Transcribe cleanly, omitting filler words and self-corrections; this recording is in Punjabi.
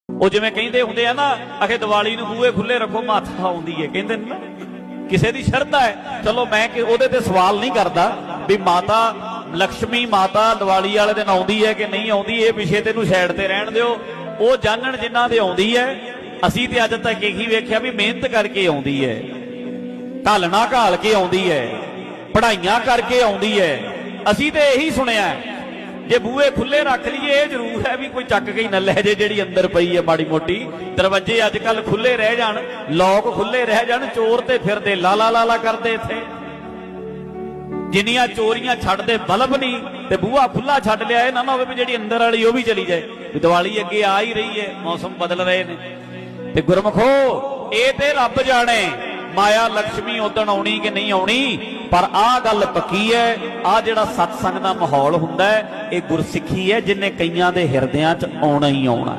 ਉਹ ਜਿਵੇਂ ਕਹਿੰਦੇ ਹੁੰਦੇ ਆ ਨਾ ਅਖੇ ਦੀਵਾਲੀ ਨੂੰ ਬੂਹੇ ਖੁੱਲੇ ਰੱਖੋ ਮਾਤਾ ਆਉਂਦੀ ਹੈ, ਕਹਿੰਦੇ ਨੇ ਨਾ ਕਿਸੇ ਦੀ ਸ਼ਰਧਾ ਹੈ। ਚਲੋ ਮੈਂ ਉਹਦੇ ਤੇ ਸਵਾਲ ਨਹੀਂ ਕਰਦਾ ਵੀ ਮਾਤਾ ਲక్ష్ਮੀ ਮਾਤਾ ਦੀਵਾਲੀ ਵਾਲੇ ਦਿਨ ਆਉਂਦੀ ਹੈ ਕਿ ਨਹੀਂ ਆਉਂਦੀ, ਇਹ ਵਿਸ਼ੇ ਤੇ ਨੂੰ ਸਾਈਡ ਤੇ ਰਹਿਣ ਦਿਓ। ਉਹ ਜਾਣਨ ਜਿਨ੍ਹਾਂ ਦੇ ਆਉਂਦੀ ਹੈ। ਅਸੀਂ ਤੇ ਅੱਜ ਤੱਕ ਇਹੀ ਵੇਖਿਆ ਵੀ ਮਿਹਨਤ ਕਰਕੇ ਆਉਂਦੀ ਹੈ, ਘਾਲਣਾ ਘਾਲ ਕੇ ਆਉਂਦੀ ਹੈ, ਪੜ੍ਹਾਈਆਂ ਕਰਕੇ ਆਉਂਦੀ ਹੈ। ਅਸੀਂ ਤੇ ਇਹੀ ਸੁਣਿਆ ਜੇ ਬੂਹੇ ਖੁੱਲੇ ਰੱਖ ਲਈਏ ਇਹ ਜ਼ਰੂਰ ਹੈ ਵੀ ਕੋਈ ਚੱਕ ਕੇ ਨਾ ਲੈ ਜੇ ਜਿਹੜੀ ਅੰਦਰ ਪਈ ਹੈ ਮਾੜੀ ਮੋਟੀ। ਦਰਵਾਜ਼ੇ ਅੱਜ ਕੱਲ ਖੁੱਲੇ ਰਹਿ ਜਾਣ, ਲੋਕ ਖੁੱਲੇ ਰਹਿ ਜਾਣ, ਚੋਰ ਤੇ ਫਿਰਦੇ ਲਾਲਾ ਲਾਲਾ ਕਰਦੇ ਇੱਥੇ। ਜਿੰਨੀਆਂ ਚੋਰੀਆਂ ਛੱਡਦੇ ਬਲਬ ਨਹੀਂ ਤੇ ਬੂਹਾ ਖੁੱਲਾ ਛੱਡ ਲਿਆ। ਇਹ ਨਾ ਹੋਵੇ ਵੀ ਜਿਹੜੀ ਅੰਦਰ ਵਾਲੀ ਉਹ ਵੀ ਚਲੀ ਜਾਏ। ਵੀ ਦੀਵਾਲੀ ਅੱਗੇ ਆ ਹੀ ਰਹੀ ਹੈ, ਮੌਸਮ ਬਦਲ ਰਹੇ ਨੇ ਤੇ ਗੁਰਮਖੋ ਇਹ ਤੇ ਰੱਬ ਜਾਣੇ ਮਾਇਆ ਲక్ష్ਮੀ ਉਦਣ ਆਉਣੀ ਕਿ ਨਹੀਂ ਆਉਣੀ। ਪਰ ਆਹ ਗੱਲ ਪੱਕੀ ਹੈ, ਆਹ ਜਿਹੜਾ ਸਤਸੰਗ ਦਾ ਮਾਹੌਲ ਹੁੰਦਾ ਹੈ ਇਹ ਗੁਰਸਿੱਖੀ ਹੈ, ਜਿੰਨੇ ਕਈਆਂ ਦੇ ਹਿਰਦਿਆਂ 'ਚ ਆਉਣਾ ਹੀ ਆਉਣਾ।